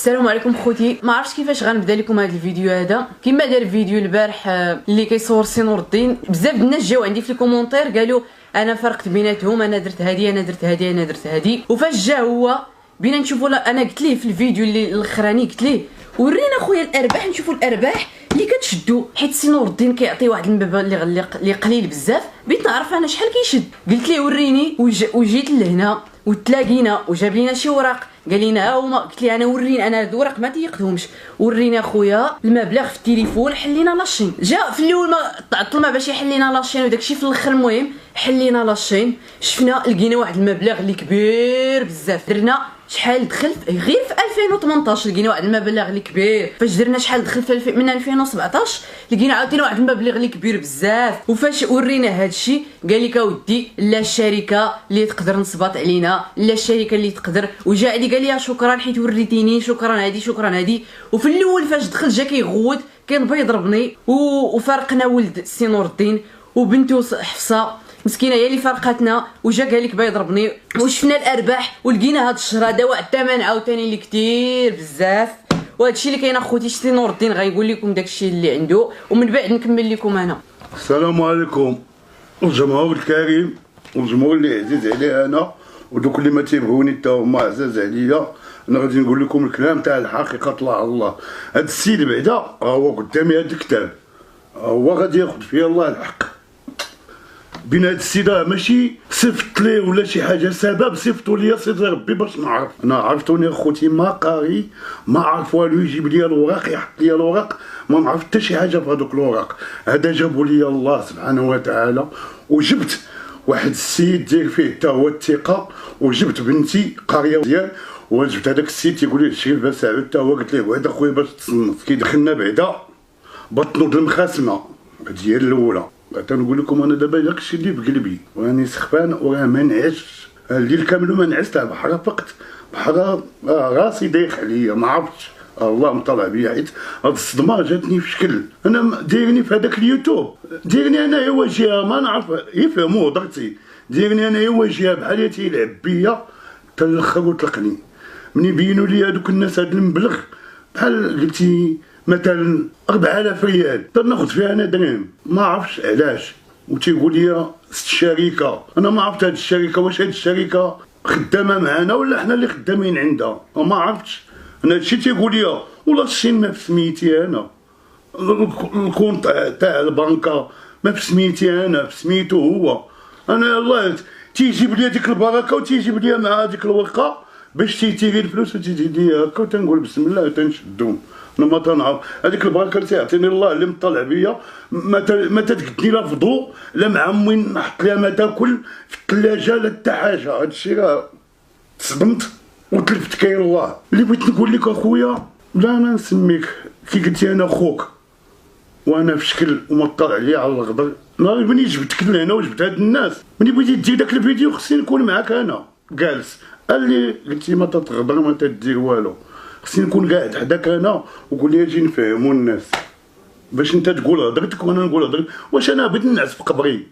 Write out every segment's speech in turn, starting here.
السلام عليكم خوتي. ما عرفتش كيفاش غنبدا لكم هذا الفيديو هذا. كما دار الفيديو البارح اللي كيصور سي نور الدين، بزاف الناس جاو عندي في الكومونتير قالوا انا فرقت بيناتهم، انا درت هادي انا درت هادي انا درت هادي. وفاش جا هو بينا نشوفوا، انا قلت ليه في الفيديو اللي الاخراني قلت ليه ورينا خويا الارباح، نشوفوا الارباح اللي كتشدوا، حيت سي نور الدين كيعطي واحد المبلغ اللي قليل بزاف. بغيت نعرف انا شحال كيشد. قلت ليه وريني، وجيت لهنا وتلاقينا وجاب لينا شي وراق قال لنا ها هما. قلت ليه انا وريني، انا هاد الوراق ما تيقدهمش، ورينا خويا المبلغ في التليفون. حلينا لاشين، جا في الاول ما تعطل ما باش يحلينا لاشين وداكشي، في الاخر المهم حلينا لاشين. شفنا لقينا واحد المبلغ اللي كبير بزاف. درنا شحال دخل غير في 2018 لقينا واحد المبلغ اللي كبير. فاش درنا شحال دخل في من 2017 لقينا عاوتاني واحد المبلغ اللي كبير بزاف. وفاش ورينا هادشي قال لك اودي لا الشركه اللي تقدر نصبط علينا، لا الشركه اللي تقدر. وجا عندي قال لي شكرا حيت وريتيني، شكرا هادي شكرا هادي. وفي الاول فاش دخل جا كيغوت كان بغى يضربني. وفارقنا ولد سي نور الدين وبنته حفصه مسكينه هي اللي فرقتنا. وجا قال لك باغي يضربني. وشفنا الارباح ولقينا هاد الشهر هذا واحد الثمن عاوتاني اللي كثير بزاف. وهادشي اللي كاين اخوتي. سي نور الدين غايقول لكم داكشي اللي عنده ومن بعد نكمل لكم انا. السلام عليكم الجمهور الكريم والجمهور اللي عزيز عليه انا ودوك اللي ما تيبغوني حتى هما عزاز عليا. انا غادي نقول لكم الكلام تاع الحقيقه طلع الله. هاد السيد بعدا هو قدامي هاد الكتاب، هو غادي ياخذ فيا الله الحق. بين هاد السيده ماشي صيفط ليه ولا شي حاجه، سبب صيفطوا لي سيدي ربي باش نعرف. انا عرفتوني اخوتي ما قاري ما عرف والو، يجيب لي الوراق يحط لي الوراق، ما نعرف حتى شي حاجه في هذوك الوراق. هذا جابوا لي الله سبحانه وتعالى. وجبت واحد السيد داير فيه حتى هو الثقه، وجبت بنتي قاريه مزيان، وجبت هذاك السيد تيقول لي شي باس حتى هو. قلت له بعدا خويا باش تصنف. كي دخلنا بعدا بطنوا المخاسمه ديال الاولى. تنقول لكم انا دابا داكشي اللي بقلبي وراني سخفان وراه ما نعسش الليل كامل وما نعس. بحال فقت بحال راسي دايخ عليا ما عرفتش. الله مطلع بيا حيت هاد الصدمه جاتني في شكل. انا دايرني في هذاك اليوتيوب، دايرني انا واجهه ما نعرف يفهموا هضرتي، دايرني انا واجهه بحال تيلعب بيا حتى الاخر وطلقني. مني بينوا لي هذوك الناس هاد المبلغ بحال قلتي مثلا 4000 ريال تناخذ فيها انا درهم ما عرفتش علاش. وتيقول لي الشركه، انا ما عرفت هاد الشركه واش هاد الشركه خدامه معانا ولا حنا اللي خدامين عندها، ما عرفتش. انا هادشي تيقول لي ولا الشين ما بسميتي انا، الكونط تاع البنكه ما بسميتي انا بسميتو هو. انا الله تيجيب لي ديك البركه وتيجيب لي مع هذيك الورقه باش تيتيري الفلوس وتيجي لي هكا وتنقول بسم الله تنشدهم. انا ما تنعرف هذيك البركه اللي تيعطيني الله اللي مطلع بيا ما تتقدني لا فضو لا مع امي نحط ليها ما تاكل في الثلاجه لا حتى حاجه. هادشي راه تصدمت وتلفت كاين الله. اللي بغيت نقول لك اخويا، لا انا نسميك كي قلتي انا خوك وانا في شكل ومطلع عليا على الغدر. نهار ملي جبتك لهنا وجبت هاد الناس، ملي بغيتي دير داك الفيديو خصني نكون معاك انا جالس. قال لي قلتي ما تتغدر ما تدير والو، خصني نكون قاعد حداك انا وقول لي اجي نفهموا الناس باش انت تقول هضرتك وانا نقول هضرتك. واش انا بغيت نعس في قبري؟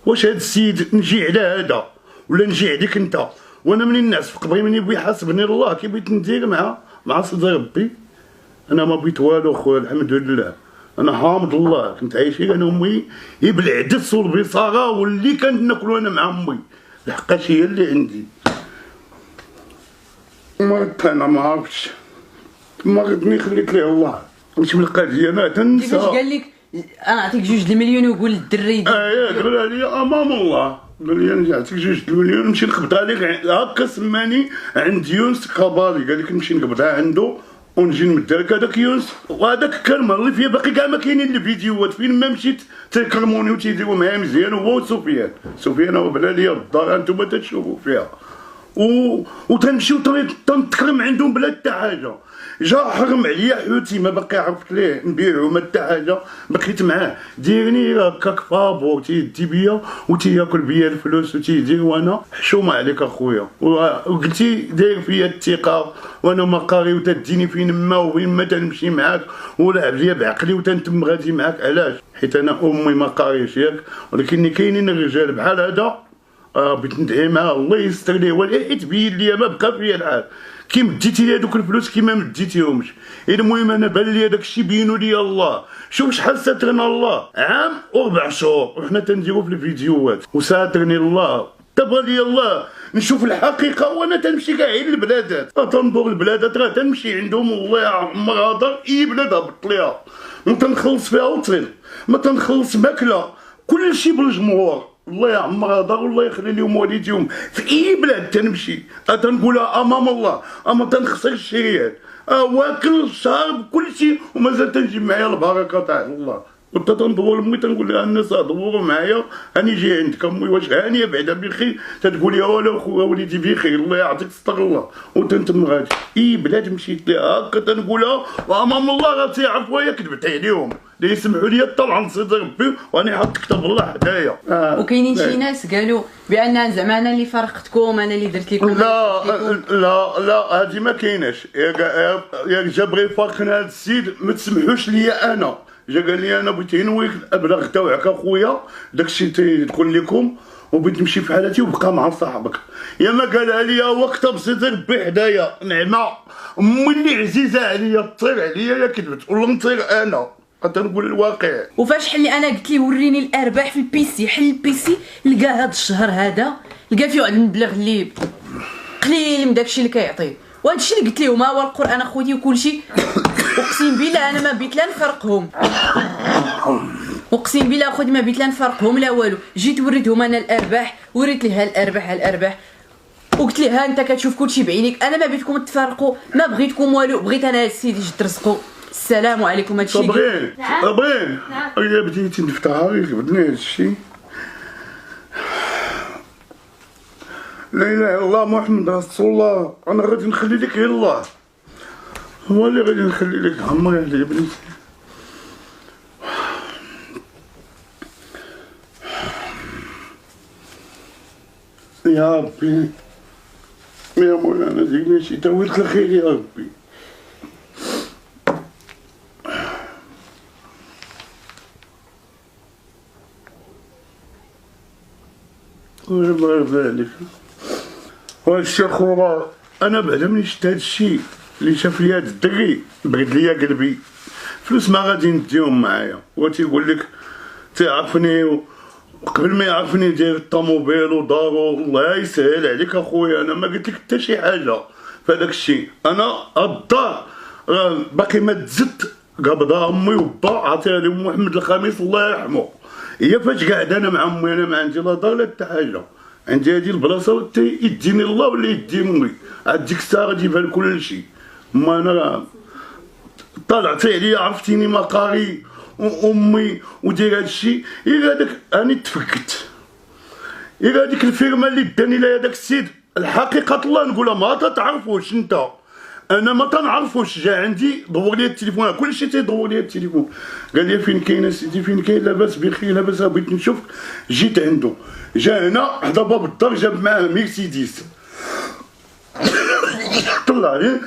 واش هاد السيد نجي على هذا ولا نجي عليك انت؟ وانا منين نعس في قبري مني بغي يحاسبني الله كي بغيت ندير مع سيدي ربي. انا ما بغيت والو خويا الحمد لله. انا حامد الله كنت عايش انا امي بالعدس والبصاره واللي كنت ناكلو انا مع امي، لحقاش هي اللي عندي. مرضت انا ما عرفتش، مرضني خليت ليه الله. واش من القضيه ما تنسى. كيفاش قال لك انا نعطيك 2 المليون ويقول للدري قال لي امام الله، قال لي انا نعطيك 2 المليون نمشي نقبضها لك. هكا سماني عند يونس قبالي، قال لك نمشي نقبضها عنده ونجي نمد لك هذاك يونس. وهذاك كان مرضي فيا باقي كاع ما كاينين الفيديوهات فين ما مشيت تيكرموني وتيديروا معايا مزيان هو وسفيان هو بلا ليا الدار انتم تتشوفوا فيها. وتنمشيو تنتكرم عندهم بلا حتى حاجه. جا حرم عليا حوتي ما باقي عرفت ليه نبيعو ما حتى حاجه، بقيت معاه ديرني هكاك فابور تيدي بيا وتياكل بيا الفلوس وتيدير. وانا حشومه عليك اخويا وقلتي داير فيا الثقه وانا ما قاري وتديني فين ما وين ما تنمشي معاك ولاعب ليا بعقلي وتنتم غادي معاك. علاش؟ حيت انا امي ما قاريش ياك، ولكن كاينين الرجال بحال هذا بغيت ندعي معاه الله يستر ليه، ولكن تبين لي ما بقى فيا الحال. كي مديتي لي هذوك الفلوس كي ما مديتيهمش. المهم انا بان لي هذاك الشيء بينوا لي الله. شوف شحال ساترنا الله، عام و4 شهور وحنا تنديرو في الفيديوهات وساترني الله. تبغى لي الله نشوف الحقيقه وانا تنمشي كاع للبلادات، تنظر البلادات راه تنمشي عندهم والله يا عمر هضر اي بلاد هبط ليها ما تنخلص فيها وتصل، ما تنخلص ماكله، كلشي بالجمهور. الله يا عمر هضر والله يخلي لهم والديهم في اي بلاد تنمشي تنقولها امام الله، اما تنخسر الشريات واكل شارب كلشي ومازال تنجيب معايا البركه تاع الله. كنت تنظر لامي تنقول لها الناس دوروا معايا راني جاي عندك امي واش هانيه بعدا بخير، تتقول لي ولا خويا وليدي بخير الله يعطيك ستر الله. وتنتم غادي اي بلاد مشيت لها هكا تنقولها وامام الله راه تيعرفوا يا كذبت عليهم، اللي يسمحوا لي طبعا صيد ربي واني حاط كتاب الله حدايا. وكاينين شي ناس قالوا بان زعما انا اللي فرقتكم، انا اللي درت لكم. لا هذه ما كايناش. يا جا بغى يفرقنا هذا السيد ما تسمحوش ليا انا. جا قال لي انا بغيت نويك الابلاغ تاعك اخويا داكشي تيدخل لكم وبغيت نمشي في حالتي وبقى مع صاحبك. يا ما قالها لي هو كتب صيد ربي حدايا نعمه امي اللي عزيزه عليا تطير عليا يا كذبت ولا نطير انا تنقول الواقع. وفاش حل انا قلت ليه وريني الارباح في البيسي، حل البيسي لقى هذا الشهر هذا لقى فيه واحد المبلغ اللي قليل من داكشي اللي كيعطيه. وهذا الشيء اللي قلت لهم هو القران اخوتي وكلشي. اقسم بالله انا ما بيت لا نفرقهم، اقسم بالله اخوتي ما بيت لا نفرقهم لا والو. جيت وريتهم انا الارباح، وريت لها الارباح وقلت لها انت كتشوف كلشي بعينيك، انا ما بغيتكم تفرقوا، ما بغيتكم والو، بغيت انا السيد يجي ترزقوا. السلام عليكم. هادشي صابرين الا بديتي نفتحها غير كبدني هادشي. لا اله الا الله محمد رسول الله. انا غادي نخلي لك غير الله، هو اللي غادي نخلي لك عمري عليه بنتي. يا ربي يا مولانا ديرنا شي تويلة الخير يا ربي. الله يرضى عليك. وهادشي خويا انا بعدا ملي شفت هادشي اللي شاف لي هاد الدري برد ليا قلبي. فلوس ما غادي نديهم معايا، هو تيقول لك تيعرفني وقبل ما يعرفني داير الطوموبيل ودارو. الله يسهل عليك اخويا انا ما قلت لك حتى شي حاجه في هذاك الشيء. انا الدار باقي ما تزدت قبضها امي وبا عطيها لي محمد الخميس الله يرحمه. هي فاش قاعد انا مع امي انا ما عندي لا دار لا حتى حاجه، عندي هذه البلاصه يديني الله ولا يدي امي. عاد ديك الساعه غتجيبها لكل شيء. ما انا طلعتي عليا عرفتيني مقاري وامي ودير هادشي. غير هذاك راني تفكت، غير هذيك الفيرما اللي داني لها هذاك السيد الحقيقه الله نقولها ما تتعرفوش انت، انا ما تنعرفوش. جا عندي دور لي التليفون كلشي تيدور لي التليفون قال لي فين كاين سيدي فين كاين لاباس بخير لاباس بغيت نشوفك. جيت عنده جا هنا حدا باب الدار جاب معاه مرسيدس طلع لي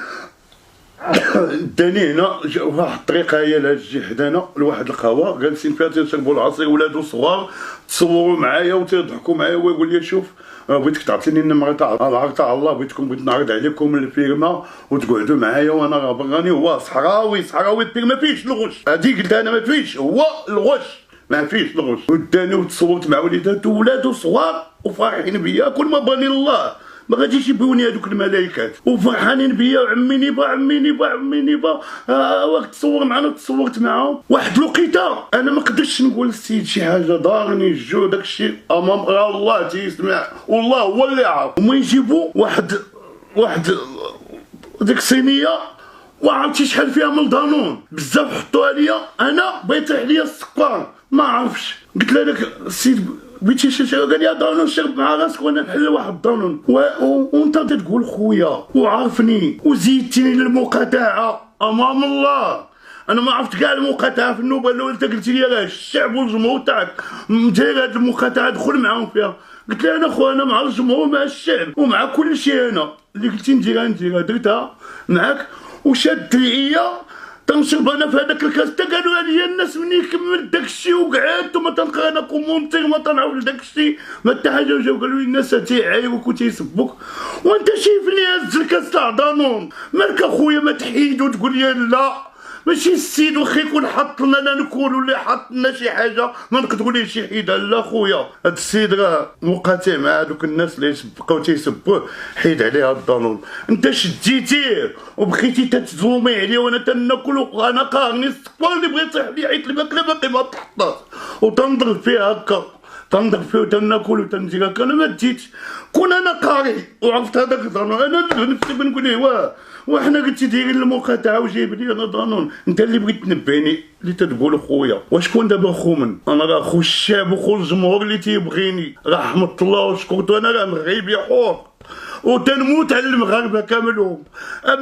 داني هنا واحد الطريقه هي لهاد الجي حدانا لواحد القهوه جالسين فيها تيشربوا العصير ولادو صغار تصوروا معايا وتيضحكوا معايا ويقول لي شوف بغيتك تعطيني النمره تاع الله بغيت نعرض عليكم الفيرما وتقعدوا معايا وانا راني هو صحراوي الفيرما ما فيهش الغش. هادي قلت انا ما فيهش هو الغش ما فيهش الغش. وداني وتصورت مع وليداتو ولادو صغار وفرحين بيا كل ما باني الله ما غاديش يبيوني هذوك الملائكات وفرحانين بيا وعمي نيبا وقت تصور معنا تصورت معاهم. واحد الوقيته انا ما قدرتش نقول للسيد شي حاجه دارني الجو داكشي امام الله تيسمع والله هو اللي عارف. وما يجيبوا واحد ديك الصينيه وعرفتي شحال فيها من دانون بزاف حطوها ليا. انا بغيت عليا السكر ما عرفش قلت له داك السيد بغيتي شي قال لي دانون شرب مع راسك وانا نحل واحد دانون وانت تقول خويا وعارفني وزيدتني للمقاطعه امام الله. انا ما عرفت كاع المقاطعه في النوبه الاولى انت قلت لي راه الشعب والجمهور تاعك داير هاد المقاطعه دخل معاهم فيها. قلت له انا خويا انا مع الجمهور ومع الشعب ومع كل شيء. انا اللي قلتي نديرها درتها معاك وشاد عليا تنشرب انا في هذاك الكاس حتى قالوا عليا الناس مني كملت داكشي وقعدت وما تنقرا انا كومونتير ما تنعاود داكشي ما حتى حاجه. وجاو قالوا لي الناس تيعايبوك وتيسبوك وانت شايفني هز الكاس تاع دانون. مالك اخويا ما تحيد وتقول لي لا ماشي السيد واخا يكون حط لنا لا نكون ولا حط لنا شي حاجه ما نقدروا ليه شي حيده. لا خويا هاد السيد راه مقاطع مع دوك الناس اللي بقاو تيسبوه حيد عليها الدانون. انت شديتيه وبقيتي تتزومي عليه وانا تناكل وانا قارني السكر اللي بغيت يطيح لي عيط لي باقي ما تحطاش وتنضرب فيه هكا تنضرب فيه وتناكل وتنجي هكا. انا ما ديتش كون انا قاري وعرفت هذاك الدانون انا نفسي بنقول له وحنا قلتي دايرين المقاطعه وجايب لي انا دانون. انت اللي بغيت تنبهني اللي تتقول خويا وشكون دابا خو من انا راه خو الشعب وخو الجمهور اللي تيبغيني رحمة الله وشكرته. انا راه مغربي حور وتنموت على المغاربه كاملهم.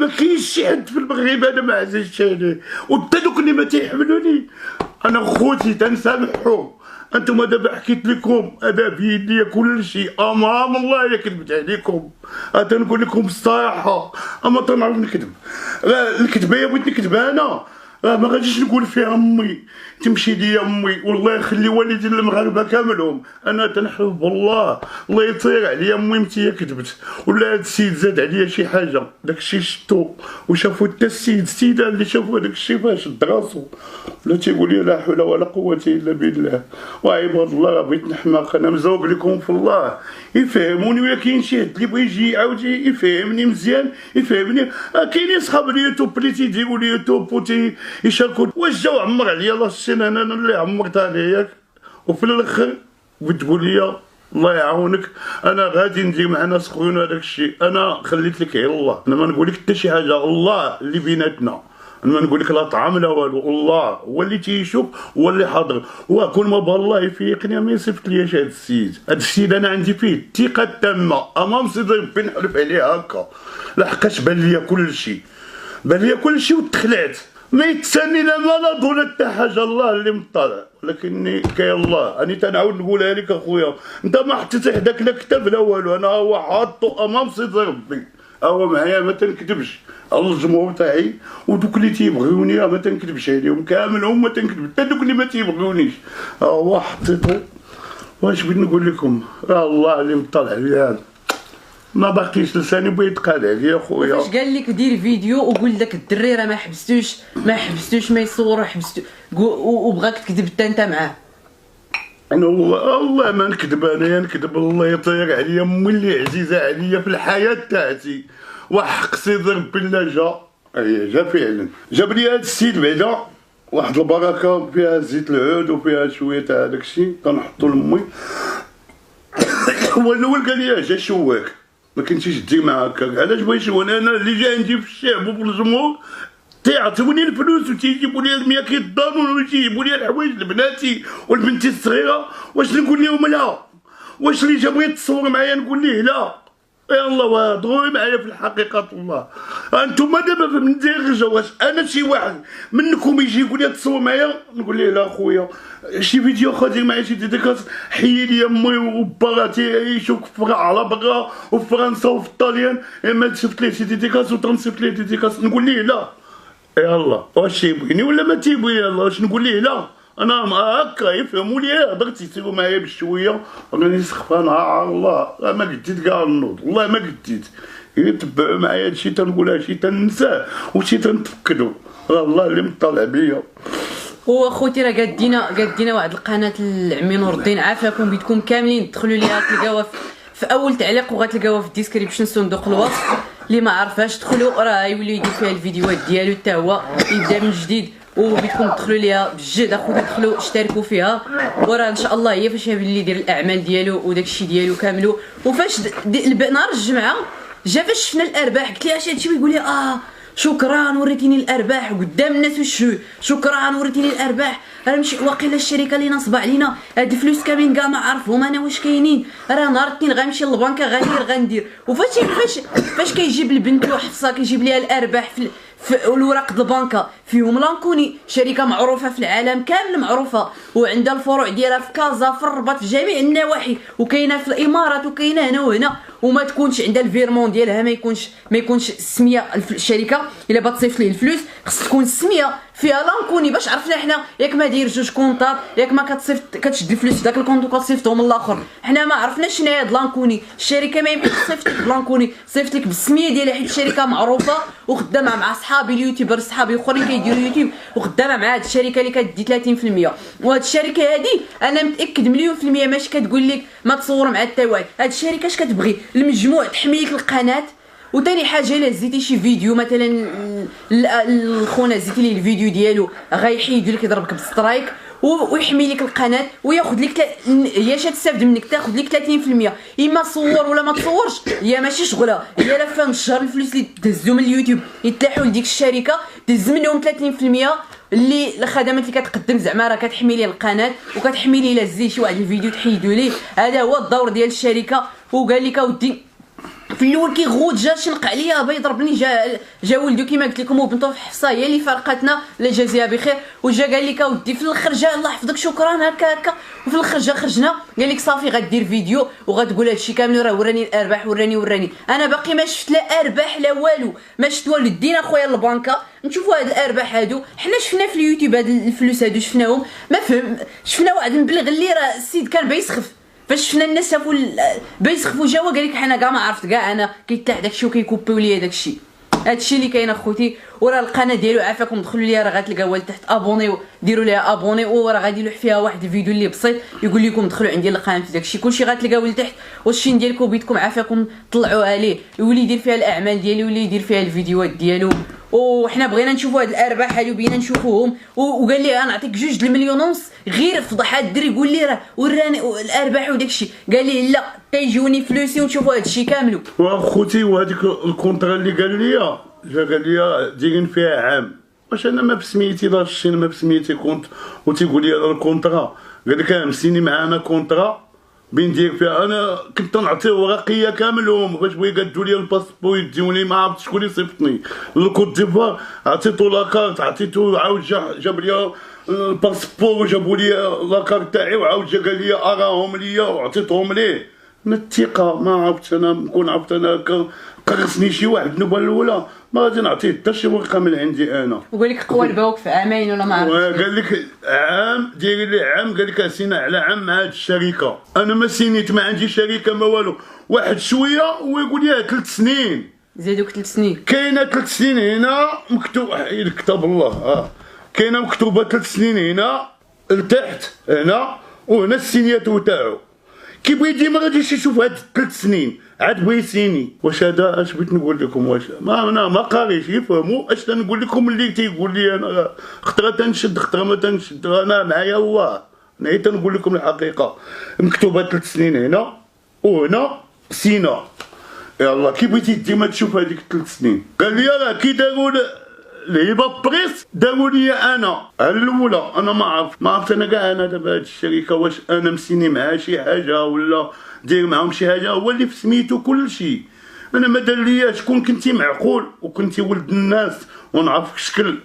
ما كاينش شي حد في المغرب انا ما عزيزش عليه وحتى دوك اللي ما تيحملوني انا خوتي تنسامحهم. انتم دابا حكيت لكم هذا بيدي كل شيء امام الله الا كذبت عليكم. تنقول لكم الصراحه اما تنعرف نكذب. الكذبه بغيت نكذبها انا ما غاديش نقول فيها امي تمشي ليا امي والله يخلي والدين المغاربه كاملهم. انا تنحلف بالله الله يطير عليا امي متي كذبت ولا هاد السيد زاد عليا شي حاجه. داكشي شفتو وشافو حتى السيده اللي شافو هذاك الشيء فاش شد راسو ولا تيقول لي لا حول ولا قوه الا بالله. وعباد الله راه بغيت نحماق انا مزوق لكم في الله يفهموني. ولا كاين شي حد اللي بغى يجي يعاود يفهمني مزيان يفهمني. كاينين صحاب اليوتيوب اللي تيديروا اليوتيوب وتي يشاركوا. واش جاو عمر عليا الله السنه انا اللي عمرت عليك وفي الاخر بتقول لي الله يعاونك انا غادي ندير مع ناس خويون هذاك الشيء. انا خليت لك غير الله. انا ما نقول لك حتى شي حاجه الله اللي بيناتنا. انا ما نقول لك لا طعام لا والو. الله هو اللي تيشوف هو اللي حاضر. وكل ما بغى الله يفيقني ما يصيفط ليش هذا السيد. هذا السيد انا عندي فيه الثقه التامه امام سيدي ربي نحلف عليه هكا لحقاش بان ليا كل شيء وتخلعت. ما يتسني لا مرض ولا حتى حاجه الله اللي مطلع. ولكني كاين الله اني تنعاود نقولها لك اخويا انت ما حطيت حداك لا كتاب لا والو. انا هو حاطو امام سيدي ربي هو معايا ما تنكذبش على الجمهور تاعي ودوك اللي تيبغيوني ما تنكذبش عليهم كاملهم ما تنكذب حتى دوك اللي ما تيبغيونيش هو حطيتو. واش بغيت نقول لكم راه الله اللي مطلع عليا ما باقيش لساني بغا يتقال عليا خويا. فاش قال لك دير فيديو وقول داك الدري راه ما حبستوش ما يصور حبستو وبغاك تكذب حتى انت معاه. انا والله ما نكذب. انا نكذب الله يطير عليا امي اللي عزيزه عليا في الحياه تاعتي وحق سيدي ربي لا جا فعلا جاب لي هذا السيد بعدا واحد البركه فيها زيت العود وفيها شويه تاع داك الشيء كنحطو لامي. هو الاول قال لي جا شواك ما كنتيش دير معاه هكاك. علاش بغيت انا اللي جا عندي في الشعب وفي الجمهور تيعطيوني الفلوس وتيجيبوا لي 100 كيلو دانون ويجيبوا لي الحوايج لبناتي ولبنتي الصغيره. واش نقول لهم لا؟ واش اللي جا بغى يتصور معايا نقول ليه لا؟ يا الله وهضروا معايا في الحقيقه الله. انتم دابا في الدرجه واش انا شي واحد منكم يجي يقول لي تصور معايا نقول ليه لا خويا شي فيديو خاطر معايا شي ديديكاس حيي لي امي وباراتي يعيشوا على برا وفي فرنسا وفي الطاليان ما شفت ليه شي ديديكاس وتنصيفط ليه ديديكاس نقول ليه لا؟ يا الله واش تيبغيني ولا ما تيبغيني الله واش نقول ليه لا؟ انا هكا يفهموا لي هضرت يسيروا معايا بشويه راني سخفان الله ما قديت كاع النوض والله ما قديت يتبعوا معايا هادشي تنقولها شي تنساه وشي تنتفكدو الله اللي مطلع بيا. واخوتي راه قادينا واحد القناه لعمي نور الدين عافاكم بيدكم كاملين دخلوا ليها تلقاوها في اول تعليق وغتلقاوها في الديسكريبشن صندوق الوصف. اللي ما عرفاش دخلوا راه يولي يدير فيها الفيديوهات ديالو حتى هو يبدا من جديد وبيدكم تدخلوا ليها بجد اخوتي دخلوا اشتركوا فيها. وراه ان شاء الله هي فاش اللي يدير الاعمال ديالو وداكشي ديالو كاملو. وفاش نهار الجمعه جا فاش شفنا الارباح قلت لها اش هادشي ويقول لي شكرا وريتيني الارباح قدام الناس شكرا وريتيني الارباح. راه ماشي واقيلا الشركه اللي نصبه علينا هاد الفلوس كاملين كاع ما عرفهم انا واش كاينين. راه نهار الاثنين غنمشي للبنكه غندير وفاش كيجيب لبنتو حفصه كيجيب ليها الارباح في الوراق د البنكه فيهم لانكوني، شركه معروفه في العالم كامل، معروفه وعندها الفروع ديالها في كازا، في الرباط، في جميع النواحي، وكاينه في الامارات وكاينه هنا وهنا، وما تكونش عندها الفيرمون ديالها، ما يكونش السميه الشركه الا بغات تصيفط ليه الفلوس خص تكون السميه فيها لانكوني، باش عرفنا حنا ياك ما داير جوج كونطات، ياك ما كتشد الفلوس في داك الكونط وكتصيفطهم الاخر، حنا ما عرفناش شنو هي هاد لانكوني. الشركه ما يمكنش تصيفط لك بلانكوني، تصيفط لك بالسميه ديالها، حيت الشركه معروفه وخدامه مع صحابي اليوتيوبر، صحابي اخرين كيديروا يوتيوب، وخدامه مع هاد الشركه اللي كتدي 30%. وهاد الشركه هادي انا متاكد مليون في المية ماشي كتقول لك ما تصور مع حتى واحد، هاد الشركه اش كتبغي؟ المجموع تحمي لك القناه. وثاني حاجه الا هزيتي شي فيديو مثلا الخونا هزيتي ليه الفيديو ديالو غيحيد لك يضربك بالسترايك ويحمي لك القناه وياخذ لك هي اش تستافد منك، تاخذ لك 30%. اما صور ولا ما تصورش هي ماشي شغلها، هي لا فهم الشهر الفلوس اللي تهزو من اليوتيوب يتلاحوا لديك الشركه تهز منهم 30% اللي الخدمات اللي كتقدم زعما راه كتحمي ليه القناه وكتحمي ليه الا زي شي واحد الفيديو تحيدوا ليه. هذا هو الدور ديال الشركه. وقال لك اودي في الاول كيغوت جا شنق عليا با يضربني، جا ولدو كيما قلت لكم وبنته في حفصه هي اللي فرقتنا، لا جازيها بخير. وجا قال لك اودي في الاخر جا الله يحفظك شكرا هكا وفي الاخر جا خرجنا قال لك صافي غدير فيديو وغتقول هادشي كامل راه وراني الارباح وراني. انا باقي ما شفت لا ارباح لا والو، ما شفت والو. دينا خويا للبنكه نشوفوا هاد الارباح هادو، حنا شفنا في اليوتيوب هاد الفلوس هادو شفناهم، ما فهم شفنا واحد مبلغ اللي راه السيد كان بيسخف. فاش شفنا الناس شافوا بيسخفوا جاوا قال لك حنا كاع ما عرفت كاع انا كيتلاح داكشي وكيكوبيو ليا داكشي. هادشي اللي كاين اخوتي. وراه القناه ديالو عافاكم دخلوا ليها راه غتلقاوها لتحت ابونيو، ديروا ليها ابوني وراه غادي يلوح فيها واحد الفيديو اللي بسيط يقول لكم دخلوا عندي القناه داكشي كلشي غتلقاو لتحت. والشين ديالكم بيدكم عافاكم طلعوها ليه يولي يدير فيها الاعمال ديالو يولي يدير فيها الفيديوهات ديالو. وحنا بغينا نشوفوا هاد الارباح هادو بينا نشوفوهم. وقال لي غنعطيك 2 مليون ونص غير فضح هاد الدري يقول لي راه وراني الارباح وداكشي. قال لي لا تيجوني فلوسي ونشوفوا هادشي كامل. واخوتي وهذيك الكونطرا اللي قال لي دايرين فيها عام، واش انا ما بسميتي دار الشين ما بسميتي كونت وتيقول لي الكونطرا قال لك مسيني معانا كونطرا بين دير فيها. انا كنت نعطيه ورقيه كاملهم باش بغي يقادوا لي الباسبور يديوني، ما عرفت شكون اللي صيفطني للكوت ديفوار، عطيتو لاكارت عطيتو عاود جاب لي الباسبور وجابوا لي لاكارت تاعي وعاود جا قال لي اراهم ليا وعطيتهم ليه. من الثقه ما عرفت انا نكون عرفت انا قرصني شي واحد النوبه الاولى ما غادي نعطيه حتى شي ورقه من عندي انا. وقال لك قوى البوك في عامين ولا ما عرفتش. قال لك عام ديري لي عام، قال لك سينا على عام مع هاد الشركه. انا ما سينيت ما عندي شركه ما والو، واحد شويه ويقول لي 3 سنين زيدوك 3 سنين. كاينه 3 سنين هنا مكتوب كتاب الله كاينه مكتوبه 3 سنين هنا لتحت هنا وهنا السينياتو تاعو. كي بغي ديما غاديش يشوف هاد 3 سنين عاد بغي يسيني. واش هذا اش بغيت نقول لكم؟ واش ما قاريش يفهموا اش تنقول لكم اللي تيقول لي انا خطره تنشد خطره ما تنشد. انا معايا الله انا تنقول لكم الحقيقه. مكتوبه 3 سنين هنا وهنا سينا. يلا كي بغيتي ديما تشوف هذيك 3 سنين. قال لي راه كي داروا الهبه بريس داروا لي انا الاولى. انا ما عرفت انا كاع انا دابا هاد الشركه واش انا مسيني معها شي حاجه ولا داير معاهم شي حاجه. هو اللي في سميتو كل شيء. انا ما دار لياش. كون كنتي معقول وكنتي ولد الناس ونعرفك شكل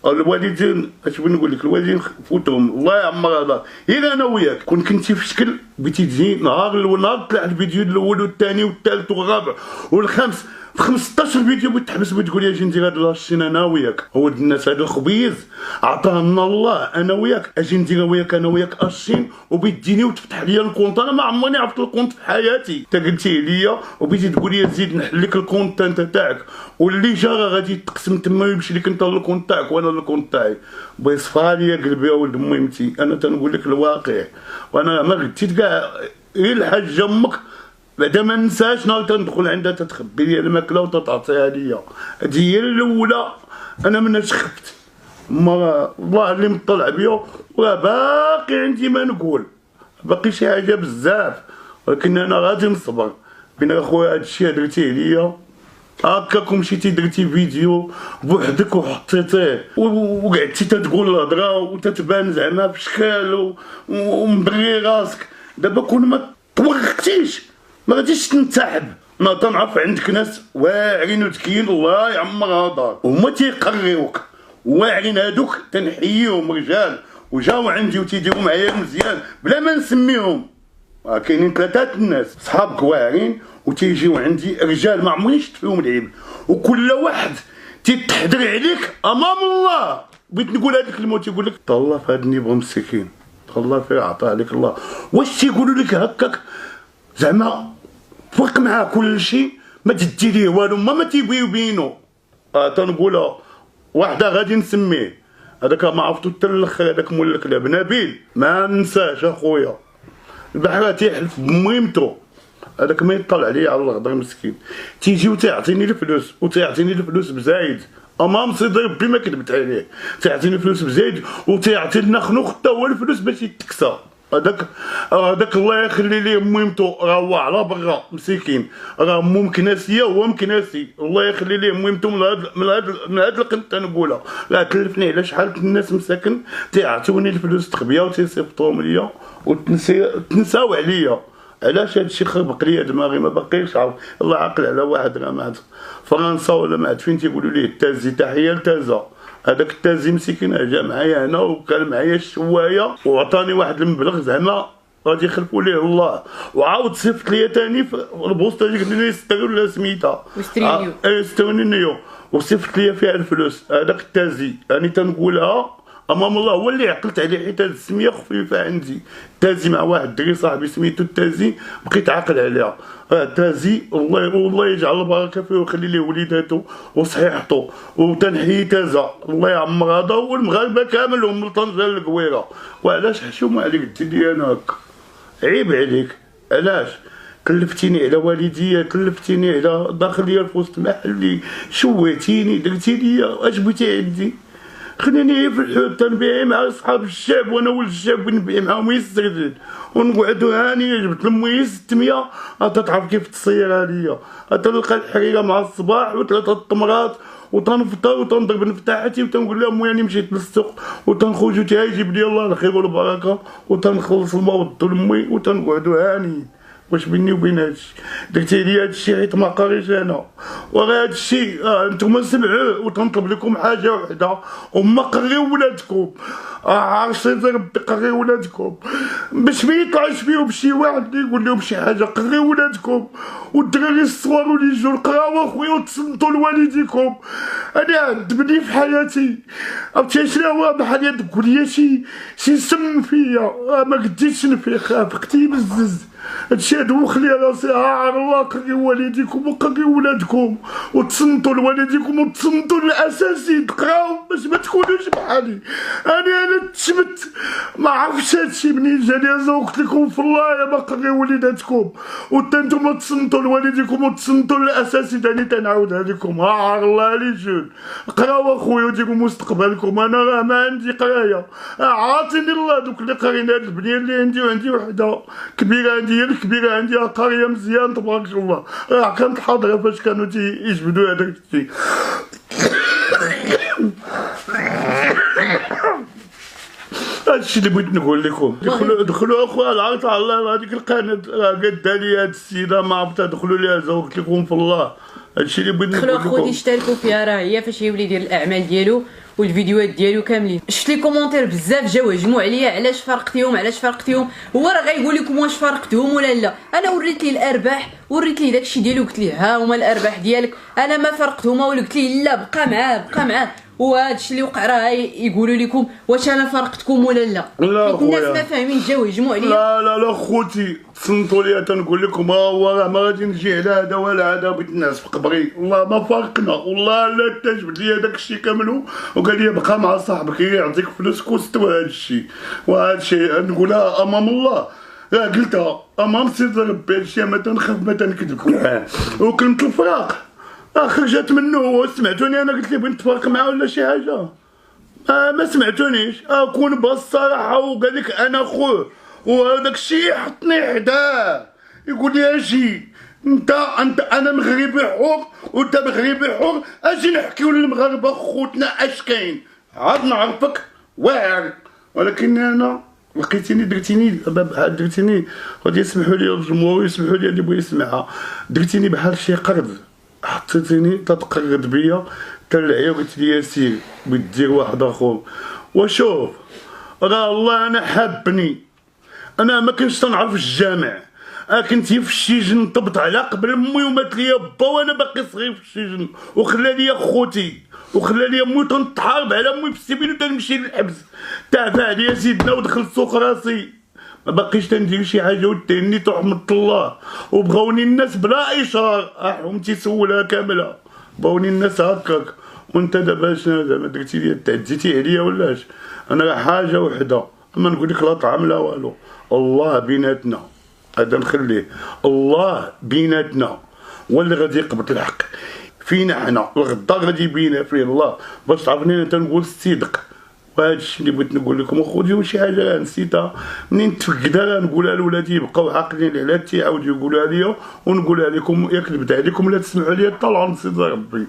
الوالدين اش بغيت نقول لك الوالدين فوتهم الله يعمر هذا غير انا وياك. كون كنتي في شكل بغيتي تجي نهار طلع الفيديو الاول والثاني والثالث والرابع والخامس في 15 فيديو بتحبس بتقول يا جي ندير هاد لاشين انا وياك. هو الناس هذا الخبيز عطانا الله انا وياك اجي ندير وياك انا وياك اشين وبيديني وتفتح لي الكونت. انا ما عمرني عرفت الكونت في حياتي. انت قلتي لي وبيتي تقول لي زيد نحل لك الكونت انت تاعك واللي جا غادي يتقسم تما ويمشي لك انت الكونت تاعك وانا الكونت تاعي. بغي صفا لي قلبي يا ولد ميمتي. انا تنقول لك الواقع وانا ما غديت كاع غير الحاج امك بعدا ما ننساش نهار تندخل عندها تتخبي لي الماكله وتتعطيها ليا. هادي هي الاولى. انا مناش خفت ما الله اللي مطلع بيا وراه باقي عندي ما نقول باقي شي حاجه بزاف ولكن انا غادي نصبر. بين اخويا هادشي درتيه ليا هكاكم مشيتي درتي فيديو بوحدك وحطيتيه وقعدتي تتقول الهضره وتتبان زعما بشكال ومبري راسك. دابا كون ما توقفتيش ما غاديش تنسحب. انا تنعرف عندك ناس واعرين وذكيين الله يعمرها دار وهما تيقريوك واعرين هادوك تنحييهم رجال وجاو عندي وتيديروا معايا مزيان بلا ما نسميهم. كاينين ثلاثه الناس صحابك واعرين وتيجيو عندي رجال ما عمرني شفت فيهم العيب، وكل واحد تيتحضر عليك امام الله. بغيت نقول هاد الكلمه تيقول لك تهلا في هاد النيبغ مسكين، تهلا فيه عطاه عليك الله. واش تيقولوا لك هكاك زعما فرق معاه كل شيء ما تدي ليه والو ما تيبغيو يبينوا. تنقولها واحده غادي نسميه هذاك ما عرفتو حتى الاخر، هذاك مول الكلاب نبيل ما ننساش اخويا. البحر تيحلف بميمتو، هذاك ما يطلع عليا على الغدر مسكين. تيجي وتيعطيني الفلوس وتيعطيني الفلوس بزايد امام سيدي ربي ما كذبت عليه. تيعطيني الفلوس بزايد وتيعطي لنا خنوخ حتى هو الفلوس باش يتكسى. هذاك الله يخلي ليه ميمتو راه هو على برا مسكين، راه مو مكناسيه وهو مكناسي. الله يخلي ليه ميمتو من هاد القنت تنقولها. راه كلفني على شحال الناس مساكن تيعطوني الفلوس تخبيها وتيصيفطوهم ليا وتنساو عليا. علاش هادشي خربق ليا دماغي ما باقيش عارف. الله عاقل على واحد راه ما فرنسا ولا ما عاد فين تيقولوا ليه التازي. تحيه لتازا، هذاك التازي مسكين جا معايا هنا وكان معايا الشوايه وعطاني واحد المبلغ زعما غادي يخلفوا ليه الله. وعاود صيفط ليا ثاني في البوسطه ديك اللي ستريو ولا سميتها سترينيو وصيفط ليا فيها الفلوس. هذاك التازي راني تنقولها امام الله هو اللي عقلت عليه حيت هاد السميه خفيفه عندي. تازي مع واحد الدري صاحبي سميتو التازي بقيت عاقل عليها. تازي الله يجعل البركه فيه ويخلي ليه وليداتو وصحيحتو وتنحيي تازا الله يعمر هذا والمغاربه كاملهم من طنجه للقويره. وعلاش حشومه عليك ديري انا هكا؟ عيب عليك. علاش كلفتيني على والديا، كلفتيني على داخليه في وسط محلي، شويتيني درتي ليا اش بغيتي عندي؟ خليني في الحوت تنبيع مع صحاب الشعب وانا ولد الشعب نبيع معاهم يستردد ونقعدو هاني. جبت لمي 600 تعرف كيف تصير ليا. تلقى الحريره مع الصباح وثلاثه التمرات وتنفطر وتنضرب نفتاحتي وتنقول لهم يعني مشيت للسوق وتنخرج وتيجيب لي الله الخير والبركه وتنخلص الموض لمي وتنقعدو هاني. واش بيني وبين هادشي درتي لي هادشي حيت ما قاريش انا. وراه هادشي نتوما سمعوه وتنطلب لكم حاجه وحده وما قريو ولادكم. عارفين ربي قريو ولادكم باش ما يطلعش فيهم شي واحد اللي يقول لهم شي حاجه. قريو ولادكم والدراري الصغار اللي يجوا القراوه خويا وتصنتوا لوالديكم. انا عذبني في حياتي عرفتي شنو هو بحال تقول لي شي سم فيا ما قديتش نفيق فقتي بزز. هادشي هذا وخلي راسي عار الله. قريو والديكم وقريو ولادكم وتصنتوا لوالديكم وتصنتوا للاساسي تقراو باش ما تكونوش بحالي. انا تشمت ما عرفتش هادشي منين جاني زوقت لكم في الله يا ما قريو وليداتكم وتا نتوما تصنتوا لوالديكم وتصنتوا للاساسي ثاني تنعاودها لكم. عار الله لي جون قراو اخويا وديروا مستقبلكم. انا راه ما عندي قرايه عاطيني الله دوك اللي قارين هاد البنيه اللي عندي وعندي وحده كبيره عندي الكبيره عندي قاريه مزيان تبارك الله. راه كانت حاضره فاش كانوا تيجبدوا هذاك الشيء. هادشي اللي بغيت نقول لكم. دخلوا اخويا العرض على الله. هذيك القناه راه قادها لي هاد السيده ما عرفتها دخلوا ليها زوقت لكم في الله. هادشي اللي بغيت نقول لكم. دخلوا اخوتي اشتركوا فيها راه هي فاش يولي يدير الاعمال ديالو والفيديوهات ديالو كاملين. شفت لي كومونتير بزاف جاو هجموا عليا علاش فرقتيهم هو راه غايقول لكم واش فرقتهم ولا لا. انا وريت ليه الارباح وريت ليه داكشي ديالو قلت ليه ها هما الارباح ديالك. انا ما فرقتهما ولا قلت ليه لا بقى معاه وهادشي اللي وقع راه يقولوا لكم واش انا فرقتكم ولا لا. الناس ما فاهمين جاو هجموا عليا. لا خوتي تصنتوا لي تنقول لكم ها هو راه ما غادي نجي على هذا ولا هذا. بغيت الناس في قبري والله ما فرقنا والله لا تجبد لي داك الشيء كامل وقال لي بقى مع صاحبك يعطيك فلوسك وستوى هادشي. وهادشي نقولها امام الله راه قلتها امام سيدي ربي. هادشي ما تنخاف ما تنكذب. وكلمه الفراق خرجت منه. سمعتوني انا قلت لي بغيت نتفارق معاه ولا شي حاجه؟ ما سمعتونيش. كون بالصراحه وقال لك انا خوه وهذاك الشيء حطني حداه يقول لي اجي انت انا مغربي حر وانت مغربي حر. اجي نحكيو للمغاربه خوتنا اش كاين عاد نعرفك واعر. ولكن انا لقيتيني درتيني غادي يسمحوا لي الجمهور يسمحوا لي اللي بغى يسمعها. درتيني بحال شي قرد حطيتيني تتقرد بيا طلع قلت لي يا سيدي بغيت دير واحد اخر. وشوف راه الله انا حابني، انا ما كنتش تنعرف الجامع، كنت في السجن نطبط على قبل امي ومات ليا با وانا باقي صغير في السجن، وخلى ليا خوتي وخلى ليا امي تنتحارب على امي في السبيل وتنمشي للحبس. تعفى عليا سيدنا ودخلت سوق راسي، ما باقيش تندير شي حاجه وتهنيت رحمة الله، وبغاوني الناس بلا اشهار. حومتي سولها كامله، بغاوني الناس هكاك. وانت دابا شنو زعما درتي لي تعديتي عليا ولاش؟ انا راه حاجه وحده، اما نقول لك لا طعام لا والو، الله بيناتنا هذا نخليه، الله بيناتنا هو اللي غادي يقبض الحق فينا حنا، الغدا غادي يبينها فيه الله باش تعرفني انا تنقول الصدق. وهذا الشيء اللي بغيت نقول لكم. وخذوا شي حاجه نسيتها منين تفقدها نقولها لولادي يبقاو عاقلين على تيعاودوا يقولوها ليا ونقولها لكم. ياك كذبت عليكم لا تسمعوا لي طلعوا نصيد ربي.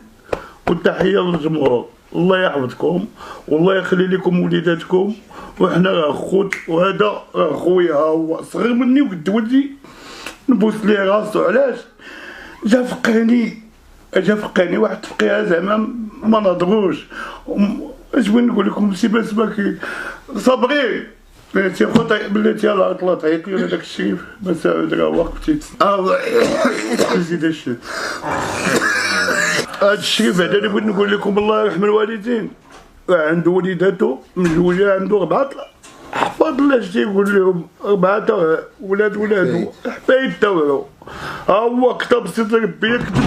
والتحيه للجمهور، الله يحفظكم والله يخلي لكم وليداتكم، وحنا راه خوت، وهذا راه خويا هو صغير مني وقد ولدي، نبوس ليه راسو. علاش؟ جا فقاني واحد فقيها زعما ما نهضروش. اش بغيت نقول لكم؟ سي باس باكي صبري بلاتي خوتي بلاتي يلاه طلعت عيطي ولا داك الشريف مساعد راه وقفتي زيد الشيء. هاد الشريف هذا اللي بغيت نقول لكم الله يرحم الوالدين، عنده وليداتو مزوجه، عنده 4 حفاظ الله اش تيقول لهم، 4 ولاد ولادو حفايد تاوعو. ها هو كتب سيد ربي يكتب،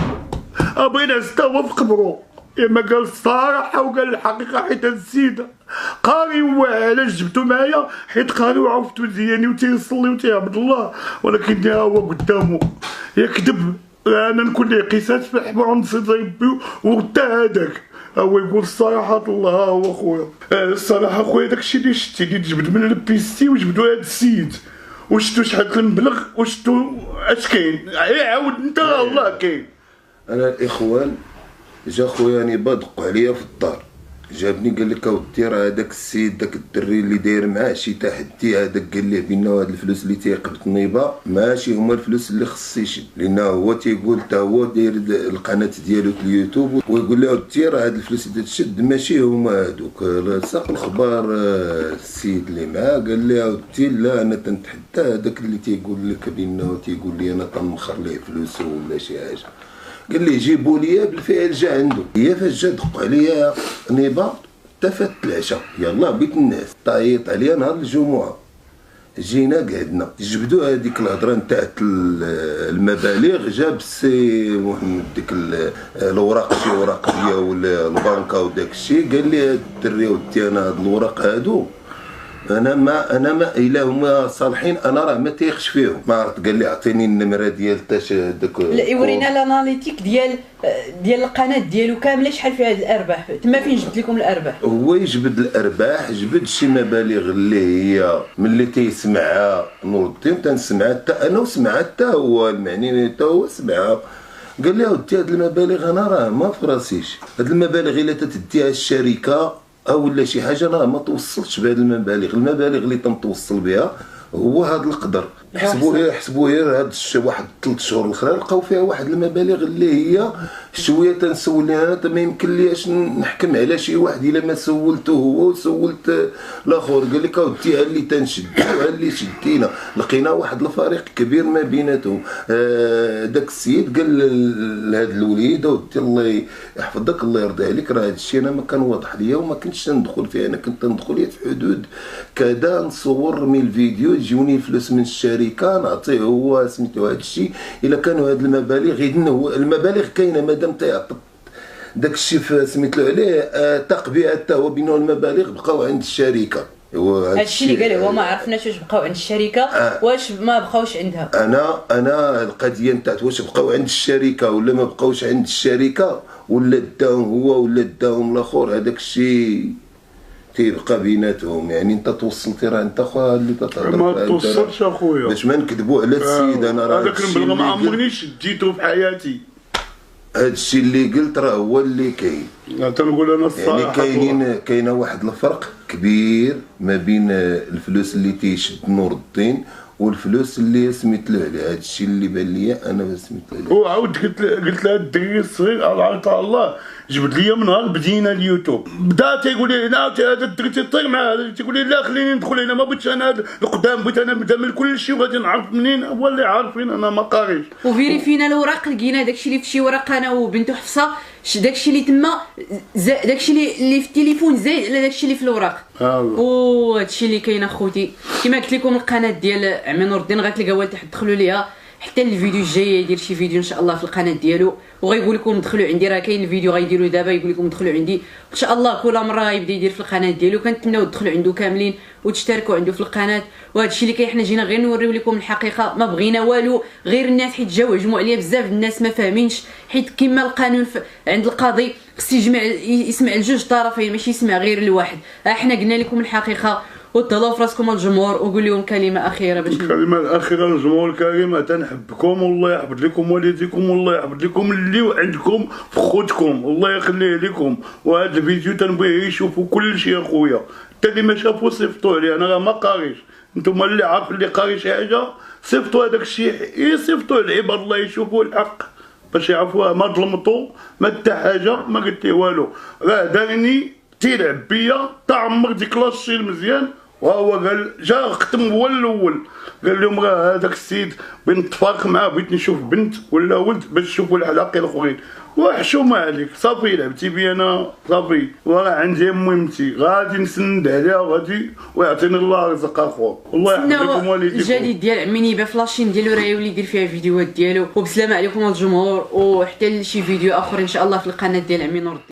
بغينا 6 هو في قبرو. ما قال الصراحه وقال الحقيقه، حيت هاد السيد قاري. هو علاش جبتو معايا؟ حيت قاري وعرفتو مزياني وتيصلي وتيعبد الله، ولكن ها هو قدامه يكذب. انا نكون ليه قصاص في الحمار نصيد ربي، وغدا هذاك هو يقول الصراحه الله. هو خويا الصراحه خويا داكشي اللي شتي اللي تجبد من البيستي وجبدو هاد السيد، وشتو شحال المبلغ، وشتو اش كاين. عاود انت الله كاين. انا الاخوان جا خويا نيبا دقوا عليا في الدار، جابني قال لك اودي راه هذاك السيد داك الدري اللي داير معاه شي تحدي، هذاك قال ليه بان هاد الفلوس اللي تيقبض نيبا ماشي هما الفلوس اللي خص يشد، لانه هو تيقول حتى هو داير القناه ديالو في اليوتيوب، ويقول له اودي راه هاد الفلوس اللي تشد ماشي هما هادوك. ساق الخبار السيد اللي معاه قال لي اودي لا انا تنتحدى هذاك اللي تيقول لك بانه تيقول لي انا تنمخر ليه فلوسه ولا شي حاجه. قال لي جيبوا لي بالفعل جا عنده. هي فاش جا دقوا عليا نيبا تفات العشاء، يلا بيت الناس طايط عليا نهار الجمعه. جينا قعدنا جبدوا هذيك الهضره نتاع المبالغ، جاب السي محمد ديك الوراق، شي وراق ديال البنكه وداك الشيء. قال لي هاد الدري ودي انا هاد الوراق هادو انا ما الا هما صالحين انا راه ما تيخش فيهم. ما عرفت قال لي اعطيني النمره ديال تاش داك. لا يورينا الاناليتيك ديال القناه ديالو كامله شحال فيها الارباح، تما فين جبت لكم الارباح. هو يجبد الارباح، جبد شي مبالغ اللي هي ملي تيسمعها نور الدين تنسمعها حتى انا وسمعها حتى هو المعني حتى هو سمعها. قال لي اودي هاد المبالغ انا راه ما في راسيش، هاد المبالغ الا تتديها الشركه او ولا شي حاجه انا ما توصلتش بهاد المبالغ اللي تنتوصل بها هو هذا القدر. حسبوا غير هاد واحد 3 شهور الاخرى لقاو فيها واحد المبالغ اللي هي شويه تنسول انا ما يمكن ليش نحكم على شي واحد الا ما سولته هو وسولت الاخر. قال لك اودي ها اللي تنشدوا ها اللي شدينا، لقينا واحد الفريق كبير ما بيناتهم. داك السيد قال لهاد الوليد اودي الله يحفظك الله يرضي عليك، راه هاد الشيء انا ما كان واضح ليا وما كنتش ندخل فيه، انا كنت ندخل في حدود كذا نصور من الفيديو يجوني فلوس من الشركه نعطيه هو سميتو. هذا الشيء الا كانوا هاد المبالغ يدنوا المبالغ كاينه مادام تيعطي داك الشيء سميتو عليه تقبيه حتى هو بينو المبالغ بقاو عند الشركه. هادشي اللي قال هو ما عرفناش واش بقاو عند الشركه واش ما بقاوش عندها. انا القضيه نتاعت واش بقاو عند الشركه ولا ما بقاوش عند الشركه ولا داهم هو ولا داهم الاخر، هذاك الشيء تيبقى بيناتهم. يعني انت توصلتي راه انت خويا اللي تتهضر ما توصلش اخويا باش ما نكذبوا على السيد. انا راه هذاك المبلغ ما عمرني شديتو في حياتي. هذا الشيء اللي قلت راه هو اللي كاين. تنقول انا الصراحه يعني كاينه واحد الفرق كبير ما بين الفلوس اللي تيشد نور الدين والفلوس اللي سميت له عليه. هذا الشيء اللي بان ليا انا سميت له. وعاود قلت له الدري الصغير عطاه الله جبد لي من نهار بدينا اليوتيوب بدا تيقول لي لا هذا الدري تيطير مع هذا، تيقول لي لا خليني ندخل هنا، ما بغيتش انا هذا القدام، بغيت انا نبدا من كل شيء وغادي نعرف منين. هو اللي عارفين انا ما قاريش. وفيريفينا الاوراق لقينا داكشي اللي في شي ورقه انا وبنته حفصه، داكشي اللي تما داكشي اللي في التليفون زايد على داكشي اللي في الوراق. وهادشي اللي كاين اخوتي. كما قلت لكم القناه ديال عمي نور الدين غتلقاوها لتحت، دخلوا ليها حتى الفيديو الجاي يدير شي فيديو ان شاء الله في القناه ديالو، وغيقول لكم دخلوا عندي، راه كاين الفيديو غيديروا دابا يقول لكم دخلوا عندي ان شاء الله. كل مره غيبدا يدير في القناه ديالو، كنتمناو تدخلوا عنده كاملين وتشتركوا عنده في القناه. وهذا الشيء اللي كاين حنا جينا غير نوريو لكم الحقيقه، ما بغينا والو غير الناس حيت جاو هجموا عليا بزاف الناس ما فاهمينش، حيت كما القانون عند القاضي خص يسمع لجوج طرفين ماشي يسمع غير الواحد. حنا قلنا لكم الحقيقه، وتهلاو في راسكم الجمهور وقول لهم كلمه اخيره باش الكلمه الاخيره للجمهور الكريم، تنحبكم والله يحفظ لكم والديكم والله يحفظ لكم اللي عندكم في خوتكم الله يخليه لكم. وهذا الفيديو تنبغيه يشوفوا كل شيء اخويا، حتى اللي ما شافوا صيفطوا عليه، انا راه ما قاريش، نتوما اللي عارف اللي قاري شي حاجه صيفطوا هذاك الشيء، يصيفطوا العباد الله يشوفوا الحق باش يعرفوها. ما ظلمتو ما حتى حاجه ما قلت ليه والو، راه دارني تيلعب بيا تعمر ديك لاشي المزيان، وهو قال جا ختم هو الاول قال لهم راه هذاك السيد بغيت نتفارق معاه، بغيت نشوف بنت ولا ولد باش نشوفوا الحلاقين الاخرين. وحشومه عليك صافي لعبتي بي انا صافي، وراه عندي مهمتي غادي نسند عليها وغادي ويعطيني الله رزق اخويا. الله يحفظ لكم والديكم. الجديد ديال عمي نيبه فلاشين ديالو راه يولي يدير فيها فيديوهات ديالو. وبسلامه عليكم الجمهور، وحتى لشي فيديو اخر ان شاء الله في القناه ديال عمي نور الدين.